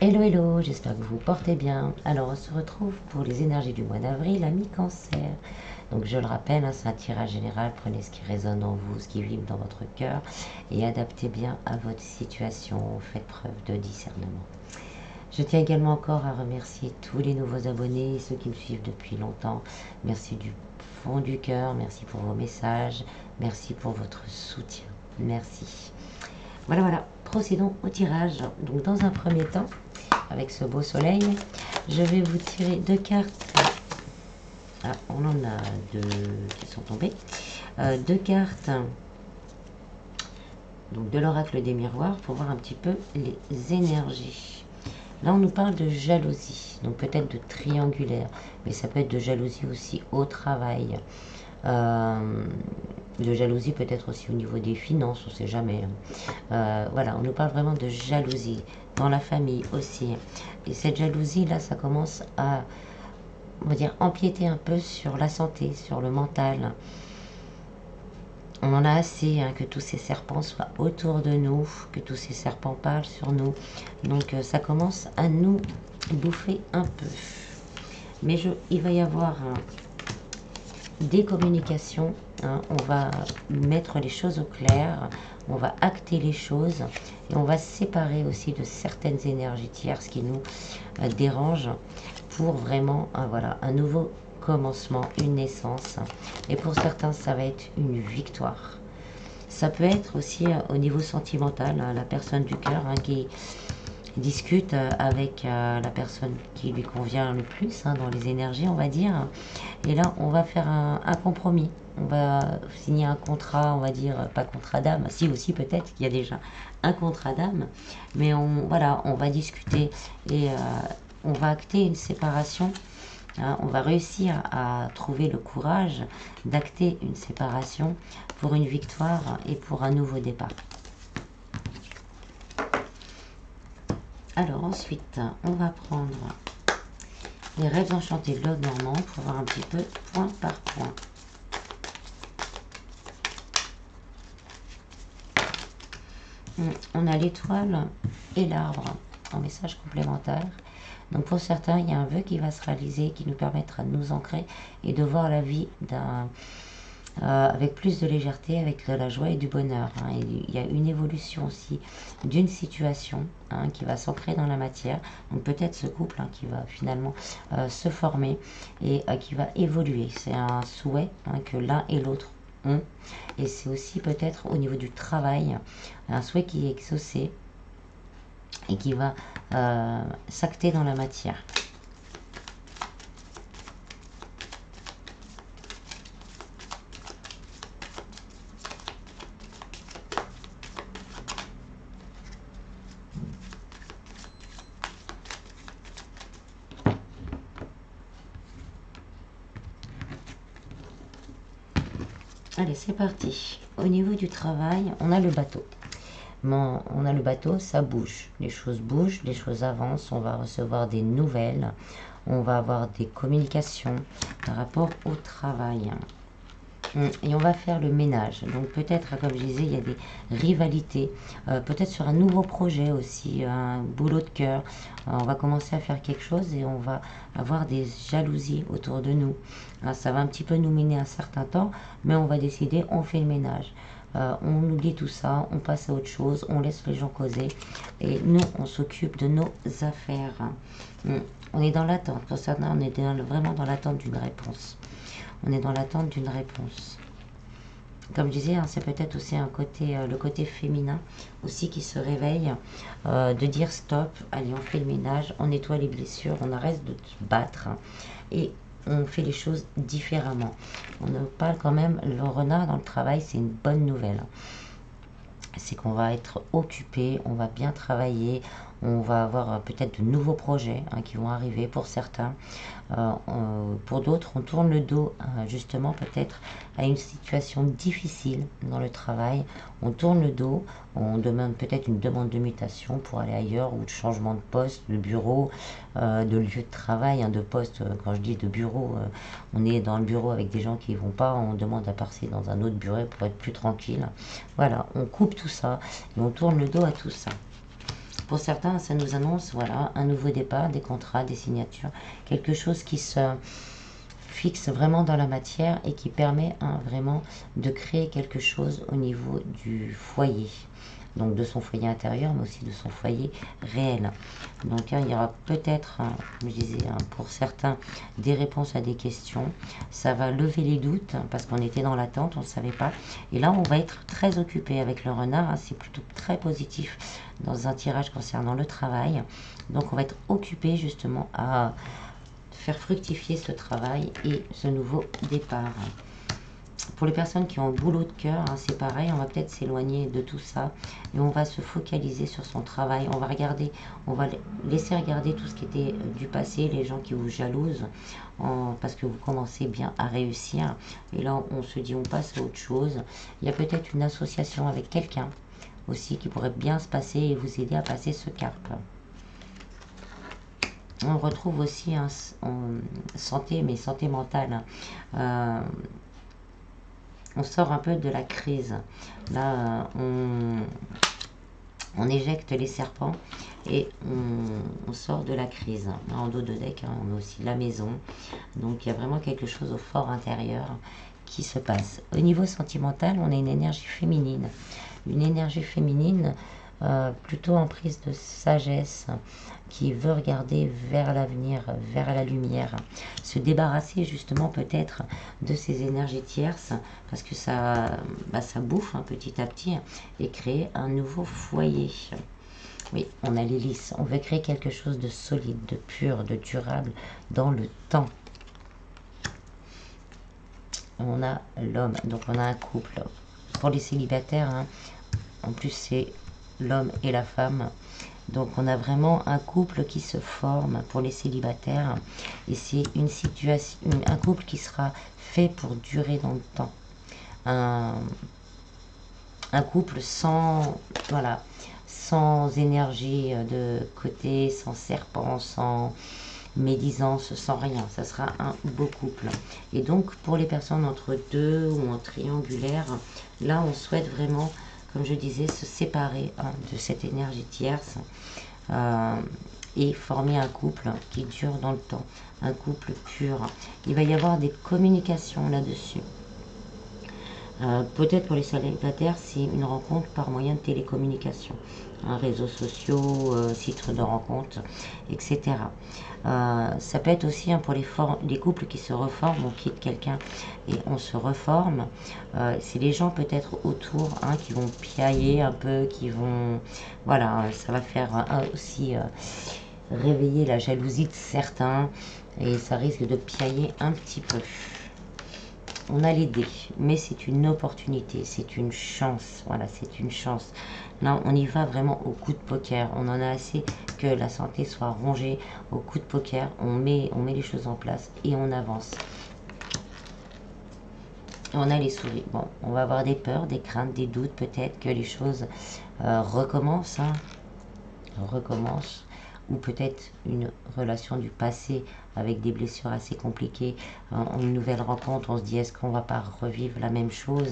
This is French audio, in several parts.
Hello hello, j'espère que vous vous portez bien. Alors on se retrouve pour les énergies du mois d'avril à mi-cancer. Donc je le rappelle, hein, c'est un tirage général, prenez ce qui résonne en vous, ce qui vibre dans votre cœur et adaptez bien à votre situation, faites preuve de discernement. Je tiens également encore à remercier tous les nouveaux abonnés et ceux qui me suivent depuis longtemps. Merci du fond du cœur, merci pour vos messages, merci pour votre soutien. Merci. Voilà, procédons au tirage. Donc dans un premier temps, avec ce beau soleil, je vais vous tirer deux cartes. Ah, on en a deux qui sont tombées. Deux cartes donc de l'oracle des miroirs pour voir un petit peu les énergies. Là, on nous parle de jalousie, donc peut-être de triangulaire, mais ça peut être de jalousie aussi au travail. De jalousie peut-être aussi au niveau des finances, on ne sait jamais. Voilà, on nous parle vraiment de jalousie dans la famille aussi. Et cette jalousie là, ça commence à, on va dire, empiéter un peu sur la santé, sur le mental. On en a assez, hein, que tous ces serpents soient autour de nous, que tous ces serpents parlent sur nous. Donc ça commence à nous bouffer un peu. Mais il va y avoir des communications, hein, on va mettre les choses au clair, on va acter les choses et on va se séparer aussi de certaines énergies tierces qui nous dérangent pour vraiment voilà, un nouveau commencement, une naissance. Et pour certains, ça va être une victoire. Ça peut être aussi au niveau sentimental, hein, la personne du cœur, hein, qui discute avec la personne qui lui convient le plus, hein, dans les énergies, on va dire. Et là, on va faire un compromis. On va signer un contrat, on va dire, pas contrat d'âme, si aussi peut-être qu'il y a déjà un contrat d'âme, mais voilà, on va discuter et on va acter une séparation. Hein, on va réussir à trouver le courage d'acter une séparation pour une victoire et pour un nouveau départ. Alors ensuite, on va prendre les rêves enchantés de l'Aude Normand pour voir un petit peu point par point. On a l'étoile et l'arbre en message complémentaire. Donc pour certains, il y a un vœu qui va se réaliser, qui nous permettra de nous ancrer et de voir la vie avec plus de légèreté, avec de la joie et du bonheur. Hein. Il y a une évolution aussi d'une situation, hein, qui va s'ancrer dans la matière. Donc peut-être ce couple, hein, qui va finalement se former et qui va évoluer. C'est un souhait, hein, que l'un et l'autre ont. Et c'est aussi peut-être au niveau du travail, un souhait qui est exaucé et qui va s'acter dans la matière. Allez, c'est parti. Au niveau du travail, on a le bateau. Bon, on a le bateau, ça bouge. Les choses bougent, les choses avancent. On va recevoir des nouvelles. On va avoir des communications par rapport au travail. Et on va faire le ménage. Donc peut-être, comme je disais, il y a des rivalités. Peut-être sur un nouveau projet aussi, un boulot de cœur. On va commencer à faire quelque chose et on va avoir des jalousies autour de nous. Ça va un petit peu nous miner un certain temps, mais on va décider, on fait le ménage. On oublie tout ça, on passe à autre chose, on laisse les gens causer. Et nous, on s'occupe de nos affaires. On est dans l'attente. Pour certains, on est vraiment dans l'attente d'une réponse. On est dans l'attente d'une réponse. Comme je disais, hein, c'est peut-être aussi un côté, le côté féminin aussi qui se réveille, de dire stop, allez, on fait le ménage, on nettoie les blessures, on arrête de se battre, hein, et on fait les choses différemment. On en parle quand même, le renard dans le travail, c'est une bonne nouvelle. C'est qu'on va être occupé, on va bien travailler, on va avoir peut-être de nouveaux projets, hein, qui vont arriver pour certains. Pour d'autres, on tourne le dos, justement peut-être à une situation difficile dans le travail. On tourne le dos, on demande peut-être une demande de mutation pour aller ailleurs ou de changement de poste, de bureau, de lieu de travail, hein, de poste. Quand je dis de bureau, on est dans le bureau avec des gens qui ne vont pas, on demande à passer dans un autre bureau pour être plus tranquille. Voilà, on coupe tout ça et on tourne le dos à tout ça. Pour certains, ça nous annonce, voilà, un nouveau départ, des contrats, des signatures, quelque chose qui se fixe vraiment dans la matière et qui permet vraiment de créer quelque chose au niveau du foyer. Donc de son foyer intérieur, mais aussi de son foyer réel. Donc il y aura peut-être, comme je disais, pour certains, des réponses à des questions. Ça va lever les doutes, parce qu'on était dans l'attente, on ne savait pas. Et là, on va être très occupé avec le renard. C'est plutôt très positif dans un tirage concernant le travail. Donc on va être occupé justement à faire fructifier ce travail et ce nouveau départ. Pour les personnes qui ont boulot de cœur, c'est pareil, on va peut-être s'éloigner de tout ça et on va se focaliser sur son travail. On va regarder, on va laisser regarder tout ce qui était du passé, les gens qui vous jalousent, parce que vous commencez bien à réussir. Et là, on se dit, on passe à autre chose. Il y a peut-être une association avec quelqu'un aussi qui pourrait bien se passer et vous aider à passer ce cap. On retrouve aussi en santé, mais santé mentale. On sort un peu de la crise. Là, on éjecte les serpents et on sort de la crise. En dos de deck, on a aussi la maison. Donc, il y a vraiment quelque chose au fort intérieur qui se passe. Au niveau sentimental, on a une énergie féminine. Une énergie féminine plutôt en prise de sagesse, qui veut regarder vers l'avenir, vers la lumière, se débarrasser justement peut-être de ces énergies tierces, parce que ça bouffe petit à petit, et créer un nouveau foyer. Oui, on a l'hélice, on veut créer quelque chose de solide, de pur, de durable dans le temps. On a l'homme, donc on a un couple. Pour les célibataires, en plus c'est l'homme et la femme. Donc on a vraiment un couple qui se forme pour les célibataires. Et c'est une situation, un couple qui sera fait pour durer dans le temps. Un couple sans, voilà, sans énergie de côté, sans serpent, sans médisance, sans rien. Ça sera un beau couple. Et donc pour les personnes entre deux ou en triangulaire, là on souhaite vraiment, comme je disais, se séparer de cette énergie tierce et former un couple qui dure dans le temps, un couple pur. Il va y avoir des communications là-dessus. Peut-être pour les célibataires, c'est une rencontre par moyen de télécommunication, réseaux sociaux, sites de rencontres, etc. Ça peut être aussi pour les couples qui se reforment, on quitte quelqu'un et on se reforme. C'est les gens peut-être autour qui vont piailler un peu, qui vont... Voilà, ça va faire aussi réveiller la jalousie de certains et ça risque de piailler un petit peu. On a les dés, mais c'est une opportunité, c'est une chance. Voilà, c'est une chance. Là, on y va vraiment au coup de poker. On en a assez que la santé soit rongée. Au coup de poker, on met les choses en place et on avance. On a les souris. Bon, on va avoir des peurs, des craintes, des doutes, peut-être que les choses recommencent. Recommencent. Ou peut-être une relation du passé avec des blessures assez compliquées, une nouvelle rencontre, on se dit est-ce qu'on va pas revivre la même chose.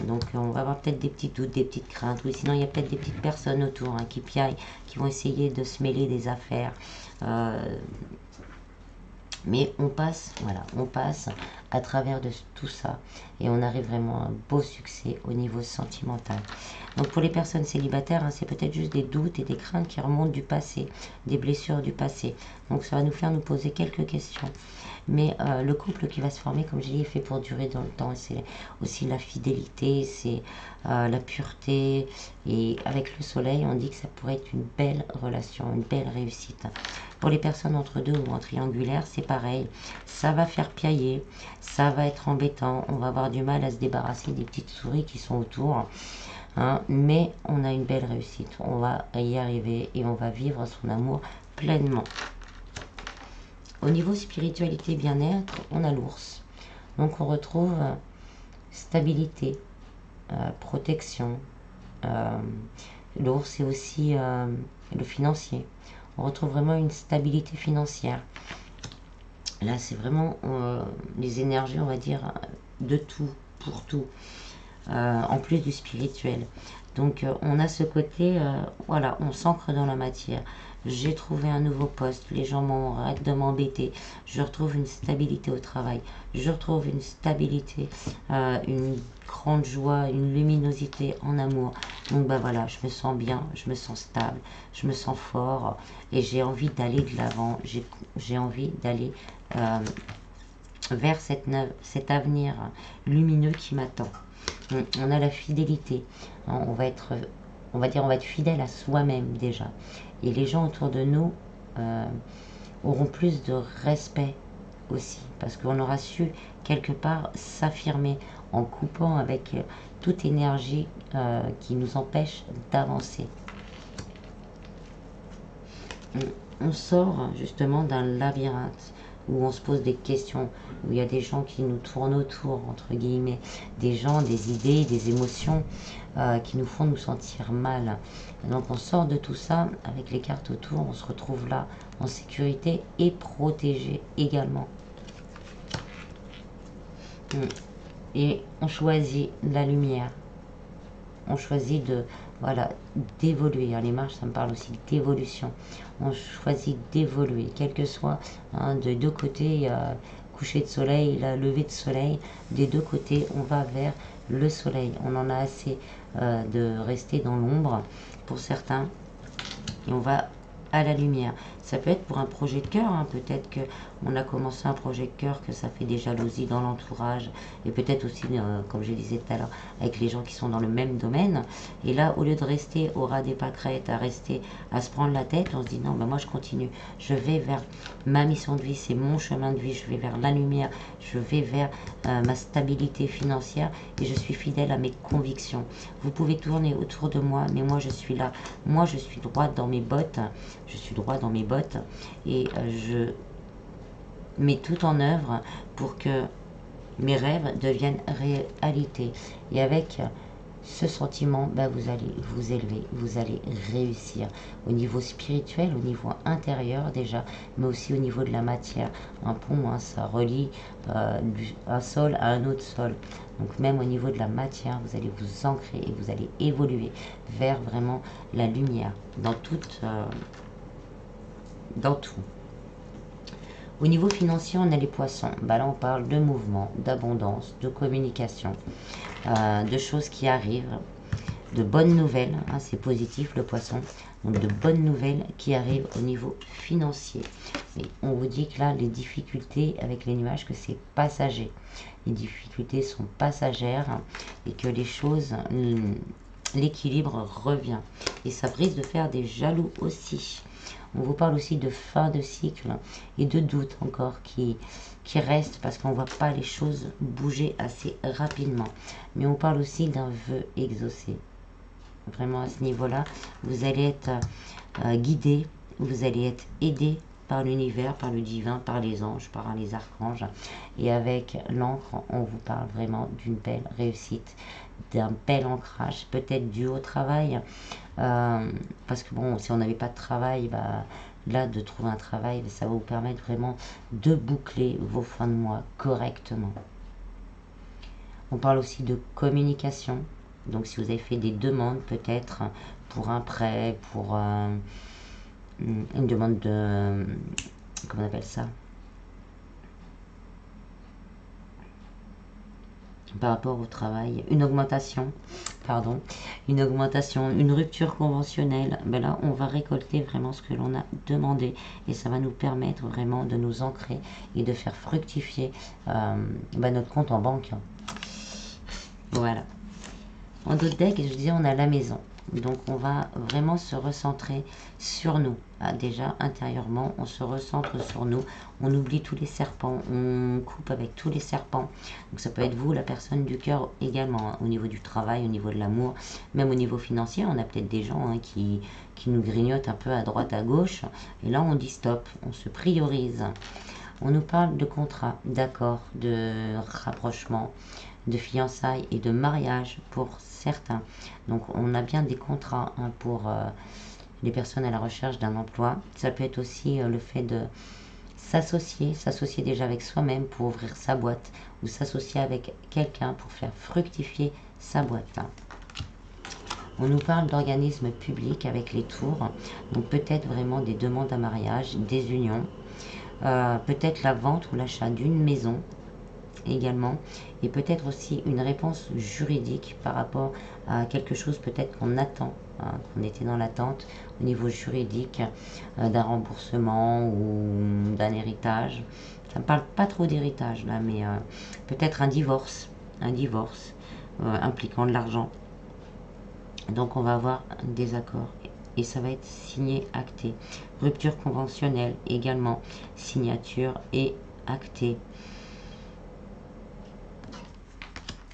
Donc on va avoir peut-être des petits doutes, des petites craintes, ou sinon il y a peut-être des petites personnes autour qui piaillent, qui vont essayer de se mêler des affaires. Mais on passe, voilà, on passe à travers de tout ça et on arrive vraiment à un beau succès au niveau sentimental. Donc pour les personnes célibataires, c'est peut-être juste des doutes et des craintes qui remontent du passé, des blessures du passé. Donc ça va nous faire nous poser quelques questions. Mais le couple qui va se former, comme je dis, est fait pour durer dans le temps. C'est aussi la fidélité, c'est la pureté. Et avec le soleil, on dit que ça pourrait être une belle relation, une belle réussite. Pour les personnes entre deux ou en triangulaire, c'est pareil. Ça va faire piailler, ça va être embêtant. On va avoir du mal à se débarrasser des petites souris qui sont autour. Mais on a une belle réussite. On va y arriver et on va vivre son amour pleinement. Au niveau spiritualité bien-être, on a l'ours. Donc on retrouve stabilité, protection. L'ours, c'est aussi le financier. On retrouve vraiment une stabilité financière. Là, c'est vraiment les énergies, on va dire, de tout, pour tout. En plus du spirituel. Donc on a ce côté, voilà, on s'ancre dans la matière. J'ai trouvé un nouveau poste, les gens arrêtent de m'embêter, je retrouve une stabilité au travail, je retrouve une stabilité, une grande joie, une luminosité en amour. Donc bah voilà, je me sens bien, je me sens stable, je me sens fort et j'ai envie d'aller de l'avant, j'ai envie d'aller vers cet avenir lumineux qui m'attend. On a la fidélité, on va être, on va être fidèle à soi-même déjà. Et les gens autour de nous auront plus de respect aussi, parce qu'on aura su quelque part s'affirmer en coupant avec toute énergie qui nous empêche d'avancer. On sort justement d'un labyrinthe où on se pose des questions, où il y a des gens qui nous tournent autour, entre guillemets, des gens, des idées, des émotions qui nous font nous sentir mal. Et donc on sort de tout ça avec les cartes autour, on se retrouve là en sécurité et protégé également. Et on choisit la lumière. On choisit de, voilà, d'évoluer. Les marches, ça me parle aussi d'évolution. On choisit d'évoluer, quel que soit, de deux côtés, coucher de soleil, lever de soleil, des deux côtés, on va vers le soleil. On en a assez de rester dans l'ombre pour certains et on va à la lumière. Ça peut être pour un projet de cœur, peut-être qu'on a commencé un projet de cœur, que ça fait des jalousies dans l'entourage, et peut-être aussi, comme je disais tout à l'heure, avec les gens qui sont dans le même domaine. Et là, au lieu de rester au ras des pâquerettes, à rester, à se prendre la tête, on se dit non, ben moi je continue, je vais vers ma mission de vie, c'est mon chemin de vie, je vais vers la lumière, je vais vers ma stabilité financière, et je suis fidèle à mes convictions. Vous pouvez tourner autour de moi, mais moi je suis là, moi je suis droite dans mes bottes, je suis droit dans mes bottes et je mets tout en œuvre pour que mes rêves deviennent réalité. Et avec ce sentiment, vous allez vous élever, vous allez réussir au niveau spirituel, au niveau intérieur déjà, mais aussi au niveau de la matière. Un pont, ça relie un sol à un autre sol. Donc même au niveau de la matière, vous allez vous ancrer et vous allez évoluer vers vraiment la lumière dans tout. Au niveau financier, on a les poissons. Là, on parle de mouvement, d'abondance, de communication, de choses qui arrivent, de bonnes nouvelles. C'est positif, le poisson. Donc, de bonnes nouvelles qui arrivent au niveau financier. Et on vous dit que là, les difficultés avec les nuages, que c'est passager. Les difficultés sont passagères et que les choses, l'équilibre revient. Et ça risque de faire des jaloux aussi. On vous parle aussi de fin de cycle et de doute encore qui reste parce qu'on ne voit pas les choses bouger assez rapidement. Mais on parle aussi d'un vœu exaucé. Vraiment à ce niveau-là, vous allez être guidé, vous allez être aidé par l'univers, par le divin, par les anges, par les archanges. Et avec l'encre, on vous parle vraiment d'une belle réussite, d'un bel ancrage, peut-être dû au travail. Parce que bon, si on n'avait pas de travail, là, de trouver un travail, ça va vous permettre vraiment de boucler vos fins de mois correctement. On parle aussi de communication. Donc, si vous avez fait des demandes, peut-être pour un prêt, pour une demande de... Comment on appelle ça ? Par rapport au travail, une augmentation, une rupture conventionnelle, là on va récolter vraiment ce que l'on a demandé et ça va nous permettre vraiment de nous ancrer et de faire fructifier notre compte en banque. Voilà. En d'autres decks, je disais, on a la maison. Donc on va vraiment se recentrer sur nous. Déjà intérieurement, on se recentre sur nous. On oublie tous les serpents. On coupe avec tous les serpents. Donc ça peut être vous, la personne du cœur également. Au niveau du travail, au niveau de l'amour, même au niveau financier. On a peut-être des gens qui nous grignotent un peu à droite, à gauche. Et là, on dit stop. On se priorise. On nous parle de contrat, d'accord, de rapprochement, de fiançailles et de mariage pour certains. Donc on a bien des contrats pour les personnes à la recherche d'un emploi. Ça peut être aussi le fait de s'associer déjà avec soi-même pour ouvrir sa boîte ou s'associer avec quelqu'un pour faire fructifier sa boîte. On nous parle d'organismes publics avec les tours, donc peut-être vraiment des demandes à mariage, des unions, peut-être la vente ou l'achat d'une maison également, et peut-être aussi une réponse juridique par rapport à quelque chose peut-être qu'on attend, hein, qu'on était dans l'attente au niveau juridique, d'un remboursement ou d'un héritage. Ça ne parle pas trop d'héritage là, mais peut-être un divorce impliquant de l'argent. Donc on va avoir un désaccord et ça va être signé, acté. Rupture conventionnelle également, signature et acté.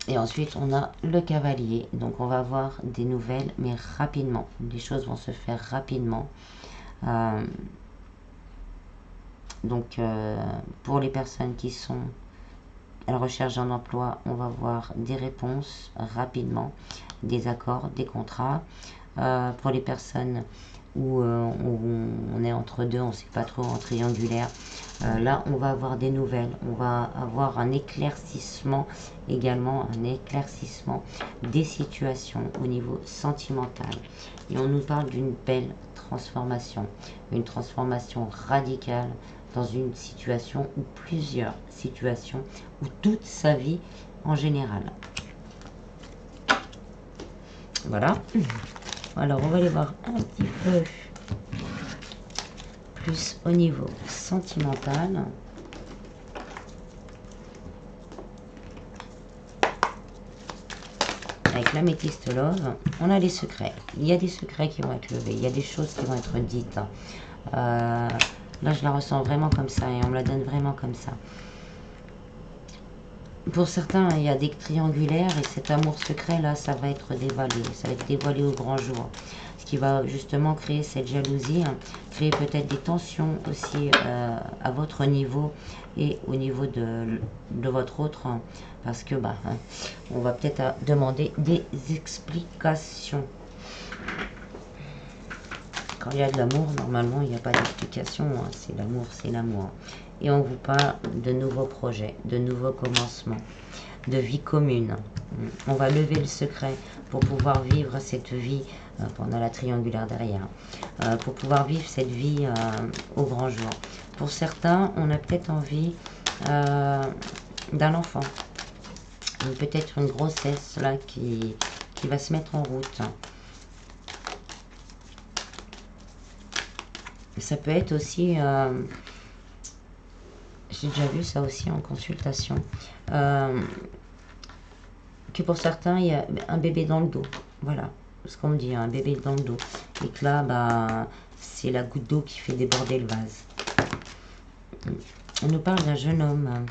Et ensuite, on a le cavalier. Donc, on va avoir des nouvelles, mais rapidement. Les choses vont se faire rapidement. Pour les personnes qui sont à la recherche d'un emploi, on va voir des réponses rapidement, des accords, des contrats. Pour les personnes où on est entre deux, on ne sait pas trop, en triangulaire, là on va avoir des nouvelles, on va avoir un éclaircissement également, un éclaircissement des situations au niveau sentimental. Et on nous parle d'une belle transformation, une transformation radicale dans une situation ou plusieurs situations ou toute sa vie en général. Voilà. Alors on va aller voir un petit peu plus au niveau sentimental. Avec l'améthyste love, on a les secrets. Il y a des secrets qui vont être levés, il y a des choses qui vont être dites. Là, je la ressens vraiment comme ça et on me la donne vraiment comme ça. Pour certains, il y a des triangulaires et cet amour secret, là, ça va être dévoilé. Ça va être dévoilé au grand jour. Ce qui va justement créer cette jalousie, hein, créer peut-être des tensions aussi à votre niveau et au niveau de votre autre. Hein, parce que, on va peut-être demander des explications. Quand il y a de l'amour, normalement, il n'y a pas d'explication. Hein, c'est l'amour, c'est l'amour. Et on vous parle de nouveaux projets, de nouveaux commencements, de vie commune. On va lever le secret pour pouvoir vivre cette vie, pendant la triangulaire derrière, pour pouvoir vivre cette vie au grand jour. Pour certains, on a peut-être envie d'un enfant, peut-être une grossesse là qui va se mettre en route. Ça peut être aussi... j'ai déjà vu ça aussi en consultation, que pour certains, il y a un bébé dans le dos. Voilà ce qu'on me dit, un bébé dans le dos. Et que là, c'est la goutte d'eau qui fait déborder le vase. On nous parle d'un jeune homme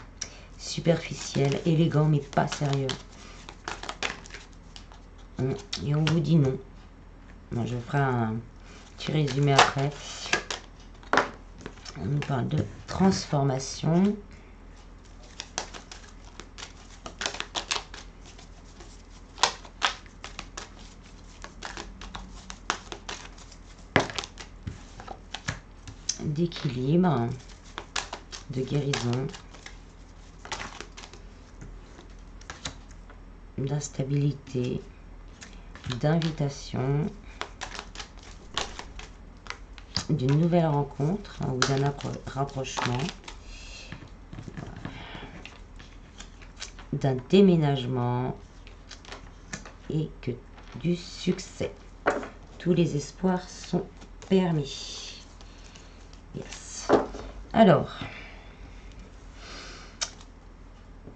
superficiel, élégant, mais pas sérieux. Et on vous dit non. Moi, je ferai un petit résumé après. On nous parle de transformation. D'équilibre, de guérison, d'instabilité, d'invitation, d'une nouvelle rencontre, hein, ou d'un rapprochement, d'un déménagement et que du succès. Tous les espoirs sont permis. Yes. Alors,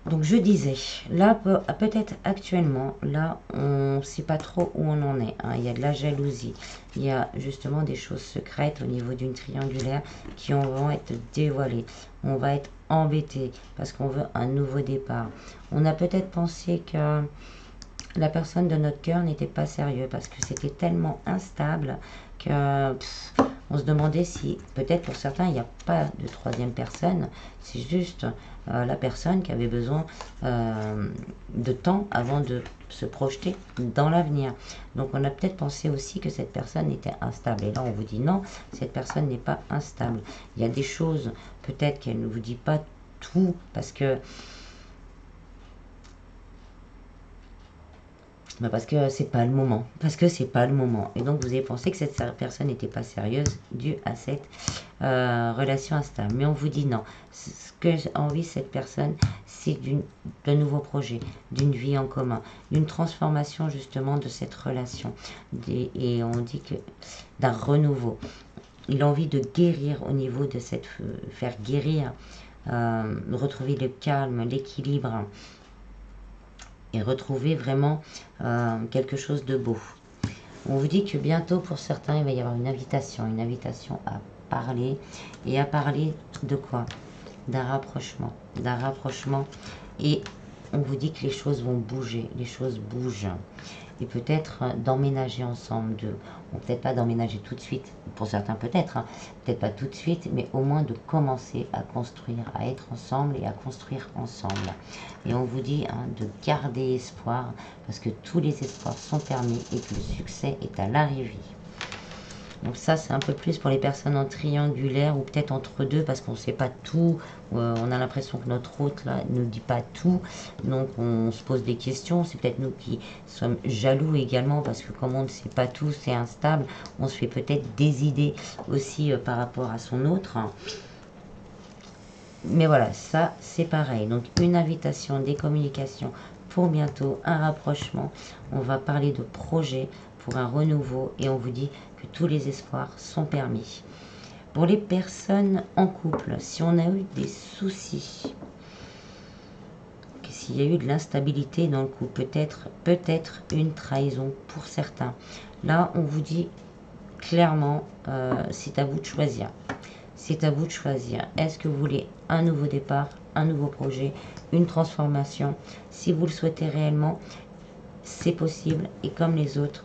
donc je disais, là, peut-être actuellement, là, on ne sait pas trop où on en est. Hein. Il y a de la jalousie. Il y a justement des choses secrètes au niveau d'une triangulaire qui vont être dévoilées. On va être embêté parce qu'on veut un nouveau départ. On a peut-être pensé que la personne de notre cœur n'était pas sérieux parce que c'était tellement instable que on se demandait si, peut-être pour certains, il n'y a pas de troisième personne, c'est juste la personne qui avait besoin de temps avant de se projeter dans l'avenir. Donc on a peut-être pensé aussi que cette personne était instable. Et là, on vous dit non, cette personne n'est pas instable. Il y a des choses, peut-être qu'elle ne vous dit pas tout, parce que Bah parce que c'est pas le moment. Parce que c'est pas le moment. Et donc vous avez pensé que cette personne n'était pas sérieuse due à cette relation instable. Mais on vous dit non. Ce que a envie cette personne, c'est d'un nouveau projet, d'une vie en commun, d'une transformation justement de cette relation. Et on dit que d'un renouveau. Il a envie de guérir au niveau de cette... faire guérir, retrouver le calme, l'équilibre et retrouver vraiment quelque chose de beau. On vous dit que bientôt pour certains il va y avoir une invitation à parler. Et à parler de quoi? D'un rapprochement. Et on vous dit que les choses vont bouger, les choses bougent. Et peut-être d'emménager ensemble, peut-être pas d'emménager tout de suite, pour certains peut-être, peut-être pas tout de suite, mais au moins de commencer à construire, à être ensemble et à construire ensemble. Et on vous dit de garder espoir, parce que tous les espoirs sont permis et que le succès est à l'arrivée. Donc ça, c'est un peu plus pour les personnes en triangulaire ou peut-être entre deux parce qu'on ne sait pas tout. On a l'impression que notre hôte là ne dit pas tout. Donc on se pose des questions. C'est peut-être nous qui sommes jaloux également parce que comme on ne sait pas tout, c'est instable. On se fait peut-être des idées aussi par rapport à son autre. Mais voilà, ça c'est pareil. Donc une invitation, des communications pour bientôt, un rapprochement. On va parler de projet pour un renouveau et on vous dit que tous les espoirs sont permis. Pour les personnes en couple, si on a eu des soucis, s'il y a eu de l'instabilité dans le couple, peut-être une trahison pour certains. Là, on vous dit clairement, c'est à vous de choisir. C'est à vous de choisir. Est-ce que vous voulez un nouveau départ, un nouveau projet, une transformation? Si vous le souhaitez réellement, c'est possible. Et comme les autres,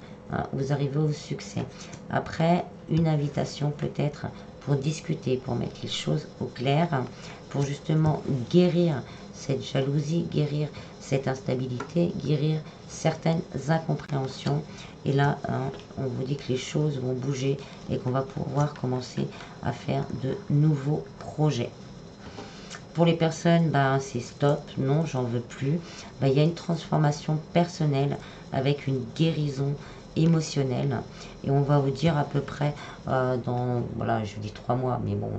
vous arrivez au succès. Après, une invitation peut-être pour discuter, pour mettre les choses au clair, pour justement guérir cette jalousie, guérir cette instabilité, guérir certaines incompréhensions. Et là, on vous dit que les choses vont bouger et qu'on va pouvoir commencer à faire de nouveaux projets. Pour les personnes, c'est stop, non, j'en veux plus. Il y a une transformation personnelle avec une guérison émotionnelle. Et on va vous dire à peu près dans, voilà, je vous dis 3 mois, mais bon,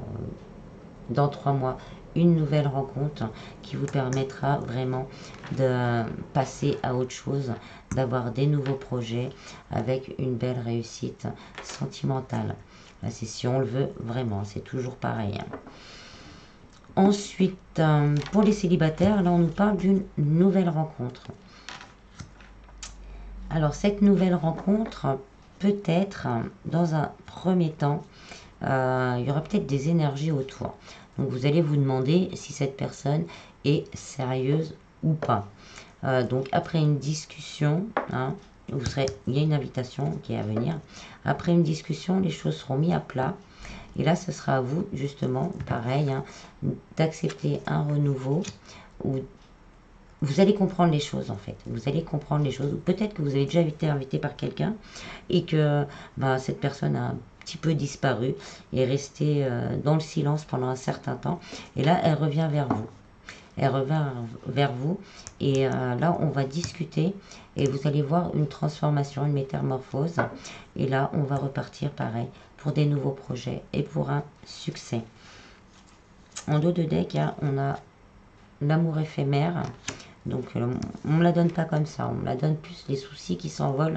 dans 3 mois, une nouvelle rencontre qui vous permettra vraiment de passer à autre chose, d'avoir des nouveaux projets avec une belle réussite sentimentale. Là, c'est si on le veut vraiment, c'est toujours pareil. Ensuite, pour les célibataires, là on nous parle d'une nouvelle rencontre. Alors cette nouvelle rencontre, peut-être, dans un premier temps, il y aura peut-être des énergies autour. Donc vous allez vous demander si cette personne est sérieuse ou pas. Donc après une discussion, il y a une invitation qui est à venir. Après une discussion, les choses seront mises à plat. Et là, ce sera à vous, justement, pareil, d'accepter un renouveau où vous allez comprendre les choses, en fait. Vous allez comprendre les choses. Peut-être que vous avez déjà été invité par quelqu'un et que cette personne a un petit peu disparu et est restée dans le silence pendant un certain temps. Et là, elle revient vers vous. Elle revient vers vous et là, on va discuter et vous allez voir une transformation, une métamorphose. Et là, on va repartir pareil pour des nouveaux projets et pour un succès. En dos de deck, on a l'amour éphémère. Donc, on ne me la donne pas comme ça. On me la donne plus les soucis qui s'envolent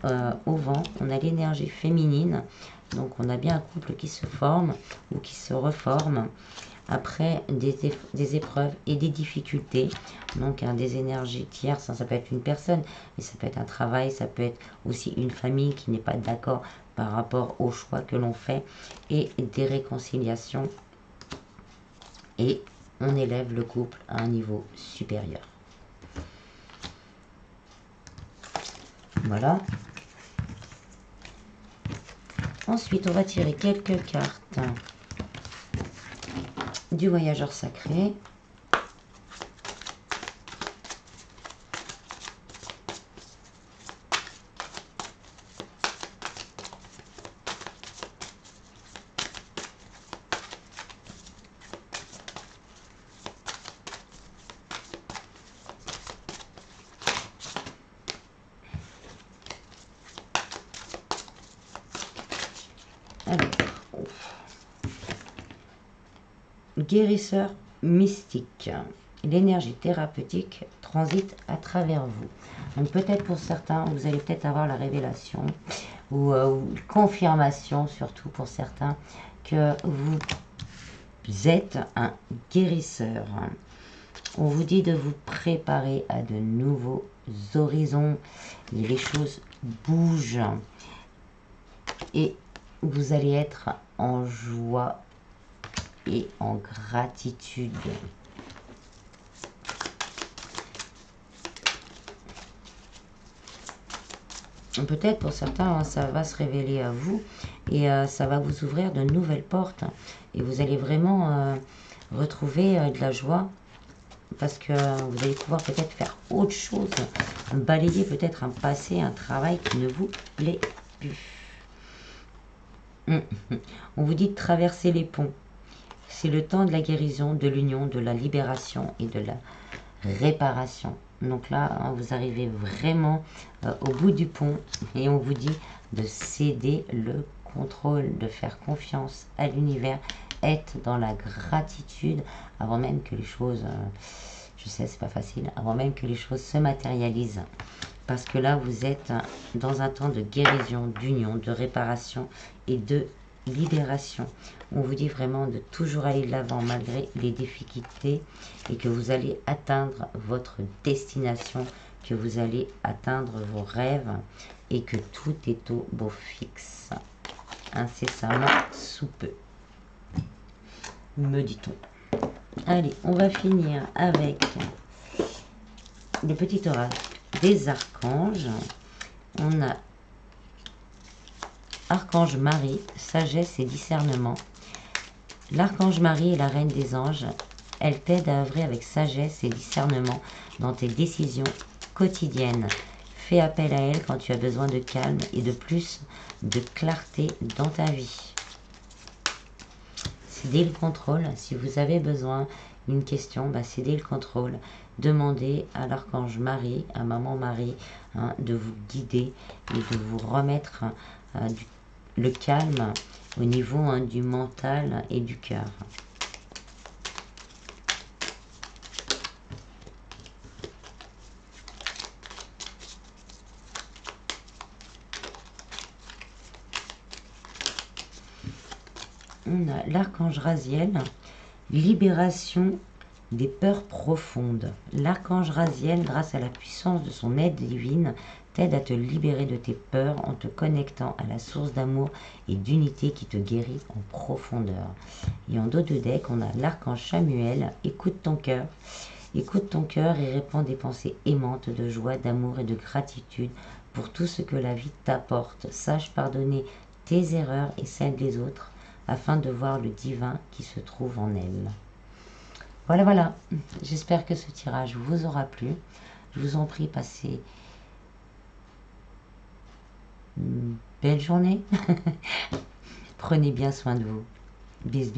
au vent. On a l'énergie féminine. Donc, on a bien un couple qui se forme ou qui se reforme après des épreuves et des difficultés. Donc, des énergies tierces, ça peut être une personne, et ça peut être un travail, ça peut être aussi une famille qui n'est pas d'accord par rapport au choix que l'on fait, et des réconciliations. Et on élève le couple à un niveau supérieur. Voilà. Ensuite, on va tirer quelques cartes du voyageur sacré. guérisseur mystique. L'énergie thérapeutique transite à travers vous. Donc peut-être pour certains, vous allez peut-être avoir la révélation ou confirmation, surtout pour certains, que vous êtes un guérisseur. On vous dit de vous préparer à de nouveaux horizons. Les choses bougent et vous allez être en joie et en gratitude. Peut-être pour certains, ça va se révéler à vous et ça va vous ouvrir de nouvelles portes. Et vous allez vraiment retrouver de la joie parce que vous allez pouvoir peut-être faire autre chose, balayer peut-être un passé, un travail qui ne vous plaît plus. On vous dit de traverser les ponts. C'est le temps de la guérison, de l'union, de la libération et de la réparation. Donc là, vous arrivez vraiment au bout du pont et on vous dit de céder le contrôle, de faire confiance à l'univers, être dans la gratitude avant même que les choses, je sais, c'est pas facile, avant même que les choses se matérialisent. Parce que là, vous êtes dans un temps de guérison, d'union, de réparation et de libération. On vous dit vraiment de toujours aller de l'avant malgré les difficultés et que vous allez atteindre votre destination, que vous allez atteindre vos rêves et que tout est au beau fixe, incessamment sous peu, me dit-on. Allez, on va finir avec le petit oracle des archanges. On a Archange Marie, sagesse et discernement. L'archange Marie est la reine des anges. Elle t'aide à œuvrer avec sagesse et discernement dans tes décisions quotidiennes. Fais appel à elle quand tu as besoin de calme et de plus de clarté dans ta vie. Cédez le contrôle. Si vous avez besoin d'une question, cédez le contrôle. Demandez à l'archange Marie, à maman Marie, de vous guider et de vous remettre le calme au niveau du mental et du cœur. On a l'archange Raziel, libération des peurs profondes. L'archange Raziel, grâce à la puissance de son aide divine, t'aide à te libérer de tes peurs en te connectant à la source d'amour et d'unité qui te guérit en profondeur. Et en dos de deck, on a l'archange Chamuel, écoute ton cœur. Écoute ton cœur et répands des pensées aimantes de joie, d'amour et de gratitude pour tout ce que la vie t'apporte. Sache pardonner tes erreurs et celles des autres afin de voir le divin qui se trouve en elles. Voilà. J'espère que ce tirage vous aura plu. Je vous en prie, passez une belle journée. Prenez bien soin de vous. Bis.